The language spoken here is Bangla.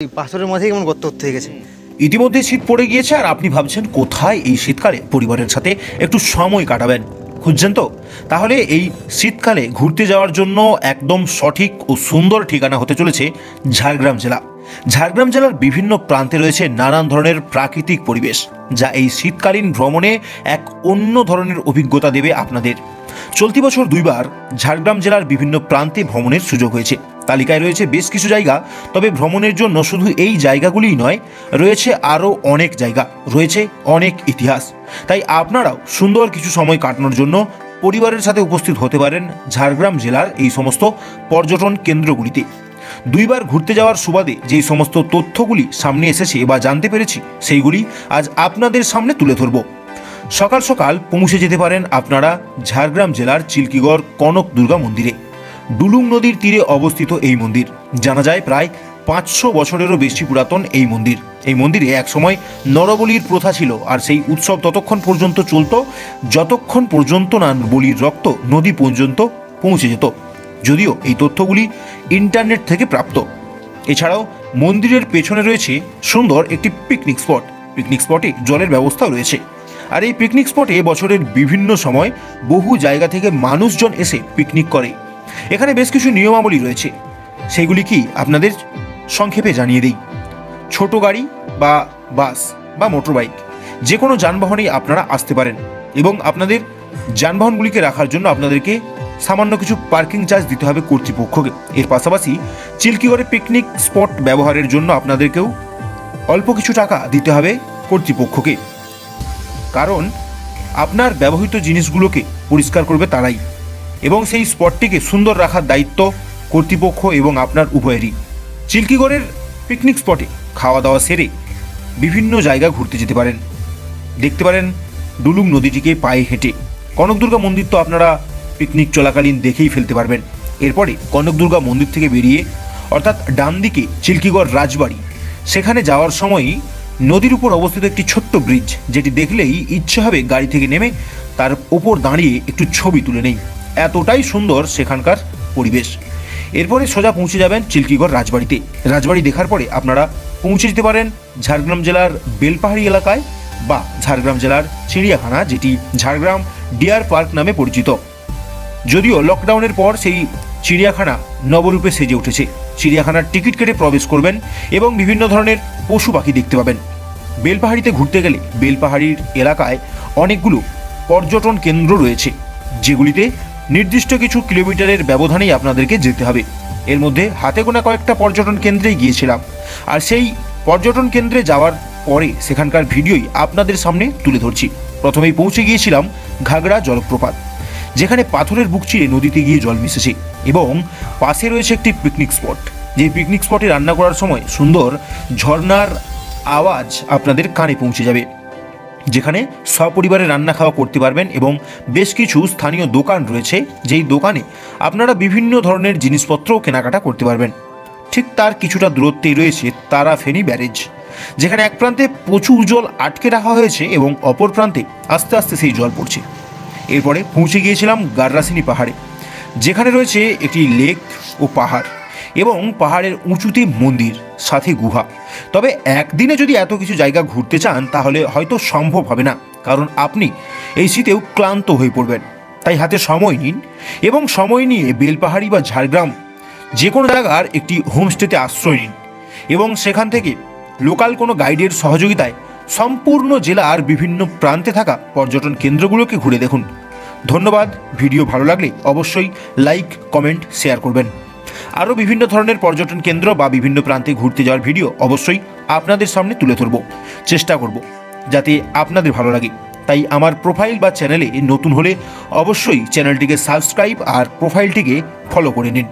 পাথরের মাঝে কেমন গর্ত হয়ে গেছে। ইতিমধ্যে শীত পড়ে গিয়েছে আর আপনি ভাবছেন কোথায় এই শীতকালে পরিবারের সাথে একটু সময় কাটাবেন, খুঁজছেন তো? তাহলে এই শীতকালে ঘুরতে যাওয়ার জন্য একদম সঠিক ও সুন্দর ঠিকানা হতে চলেছে ঝাড়গ্রাম জেলা। ঝাড়গ্রাম জেলার বিভিন্ন প্রান্তে রয়েছে নানান ধরনের প্রাকৃতিক পরিবেশ, যা এই শীতকালীন ভ্রমণে এক অন্য ধরনের অভিজ্ঞতা দেবে আপনাদের। চলতি বছর দুইবার ঝাড়গ্রাম জেলার বিভিন্ন প্রান্তে ভ্রমণের সুযোগ হয়েছে। তালিকায় রয়েছে বেশ কিছু জায়গা, তবে ভ্রমণের জন্য শুধু এই জায়গাগুলিই নয়, রয়েছে আরও অনেক জায়গা, রয়েছে অনেক ইতিহাস। তাই আপনারাও সুন্দর কিছু সময় কাটানোর জন্য পরিবারের সাথে উপস্থিত হতে পারেন ঝাড়গ্রাম জেলার এই সমস্ত পর্যটন কেন্দ্রগুলিতে। দুইবার ঘুরতে যাওয়ার সুবাদে যেই সমস্ত তথ্যগুলি সামনে এসেছে বা জানতে পেরেছি, সেইগুলি আজ আপনাদের সামনে তুলে ধরব। সকাল সকাল পৌঁছে যেতে পারেন আপনারা ঝাড়গ্রাম জেলার চিল্কিগড় কনক দুর্গা মন্দিরে। ডুলুং নদীর তীরে অবস্থিত এই মন্দির, জানা যায় প্রায় 500 বছরেরও বেশি পুরাতন এই মন্দির। এই মন্দিরে একসময় নরবলির প্রথা ছিল, আর সেই উৎসব ততক্ষণ পর্যন্ত চলত যতক্ষণ পর্যন্ত না বলির রক্ত নদী পর্যন্ত পৌঁছে যেত। যদিও এই তথ্যগুলি ইন্টারনেট থেকে প্রাপ্ত। এছাড়াও মন্দিরের পেছনে রয়েছে সুন্দর একটি পিকনিক স্পট। পিকনিক স্পটে জলের ব্যবস্থাও রয়েছে। আর এই পিকনিক স্পটে বছরের বিভিন্ন সময় বহু জায়গা থেকে মানুষজন এসে পিকনিক করে। এখানে বেশ কিছু নিয়মাবলী রয়েছে, সেইগুলি কি আপনাদের সংক্ষেপে জানিয়ে দিই। ছোট গাড়ি বা বাস বা মোটর বাইক, যে কোনো যানবাহনেই আপনারা আসতে পারেন, এবং আপনাদের যানবাহনগুলিকে রাখার জন্য আপনাদেরকে সামান্য কিছু পার্কিং চার্জ দিতে হবে কর্তৃপক্ষকে। এর পাশাপাশি চিল্কিগড়ে পিকনিক স্পট ব্যবহারের জন্য আপনাদেরকেও অল্প কিছু টাকা দিতে হবে কর্তৃপক্ষকে, কারণ আপনার ব্যবহৃত জিনিসগুলোকে পরিষ্কার করবে তারাই, এবং সেই স্পটটিকে সুন্দর রাখার দায়িত্ব কর্তৃপক্ষ এবং আপনার উভয়েরই। চিল্কিগড়ের পিকনিক স্পটে খাওয়া দাওয়া সেরে বিভিন্ন জায়গা ঘুরতে যেতে পারেন। দেখতে পারেন ডুলুং নদীটিকে পায়ে হেঁটে। কনক দুর্গা মন্দির তো আপনারা পিকনিক চলাকালীন দেখেই ফেলতে পারবেন। এরপরে কনক দুর্গা মন্দির থেকে বেরিয়ে অর্থাৎ ডান দিকে চিল্কিগড় রাজবাড়ি, সেখানে যাওয়ার সময়ই নদীর উপর অবস্থিত একটি ছোট্ট ব্রিজ, যেটি দেখলেই ইচ্ছে হবে গাড়ি থেকে নেমে তার ওপর দাঁড়িয়ে একটু ছবি তুলে নেই, এতটাই সুন্দর সেখানকার পরিবেশ। এরপরে সোজা পৌঁছে যাবেন চিল্কিগড় রাজবাড়িতে। রাজবাড়ি দেখার পরে আপনারা পৌঁছে যেতে পারেন ঝাড়গ্রাম জেলার বেলপাহাড়ি এলাকায় বা ঝাড়গ্রাম জেলার চিড়িয়াখানা, যেটি ঝাড়গ্রাম ডিয়ার পার্ক নামে পরিচিত। যদিও লকডাউনের পর সেই চিড়িয়াখানা নবরূপে সেজে উঠেছে। চিড়িয়াখানার টিকিট কেটে প্রবেশ করবেন এবং বিভিন্ন ধরনের পশু পাখি দেখতে পাবেন। বেলপাহাড়িতে ঘুরতে গেলে বেলপাহাড়ির এলাকায় অনেকগুলো পর্যটন কেন্দ্র রয়েছে, যেগুলিতে নির্দিষ্ট কিছু কিলোমিটারের ব্যবধানেই আপনাদেরকে যেতে হবে। এর মধ্যে হাতে গোনা কয়েকটা পর্যটন কেন্দ্রেই গিয়েছিলাম, আর সেই পর্যটন কেন্দ্রে যাওয়ার পরে সেখানকার ভিডিওই আপনাদের সামনে তুলে ধরছি। প্রথমেই পৌঁছে গিয়েছিলাম ঘাগড়া জলপ্রপাত, যেখানে পাথরের বুক চিরে নদীতে গিয়ে জল মিশেছে, এবং পাশে রয়েছে একটি পিকনিক স্পট। যে পিকনিক স্পটে রান্না করার সময় সুন্দর ঝর্ণার আওয়াজ আপনাদের কানে পৌঁছে যাবে, যেখানে সপরিবারে রান্না খাওয়া করতে পারবেন। এবং বেশ কিছু স্থানীয় দোকান রয়েছে, যেই দোকানে আপনারা বিভিন্ন ধরনের জিনিসপত্রও কেনাকাটা করতে পারবেন। ঠিক তার কিছুটা দূরত্বেই রয়েছে তারা ফেনী ব্যারেজ, যেখানে এক প্রান্তে প্রচুর জল আটকে রাখা হয়েছে এবং অপর প্রান্তে আস্তে আস্তে সেই জল পড়ছে। এরপরে পৌঁছে গিয়েছিলাম গাররাসিনী পাহাড়ে, যেখানে রয়েছে একটি লেক ও পাহাড়, এবং পাহাড়ের উঁচুতে মন্দির, সাথে গুহা। তবে একদিনে যদি এত কিছু জায়গা ঘুরতে চান তাহলে হয়তো সম্ভব হবে না, কারণ আপনি এই শীতেও ক্লান্ত হয়ে পড়বেন। তাই হাতে সময় নিন, এবং সময় নিয়ে বেলপাহাড়ি বা ঝাড়গ্রাম যে কোনো জায়গার একটি হোমস্টেতে আশ্রয় নিন, এবং সেখান থেকে লোকাল কোনো গাইডের সহযোগিতায় সম্পূর্ণ জেলার বিভিন্ন প্রান্তে থাকা পর্যটন কেন্দ্রগুলোকে ঘুরে দেখুন। ধন্যবাদ। ভিডিও ভালো লাগলে অবশ্যই লাইক, কমেন্ট, শেয়ার করবেন। আরও বিভিন্ন ধরনের পর্যটন কেন্দ্র বা বিভিন্ন প্রান্তে ঘুরতে যাওয়ার ভিডিও অবশ্যই আপনাদের সামনে তুলে ধরব, চেষ্টা করব যাতে আপনাদের ভালো লাগে। তাই আমার প্রোফাইল বা চ্যানেলে নতুন হলে অবশ্যই চ্যানেলটিকে সাবস্ক্রাইব আর প্রোফাইলটিকে ফলো করে নিন।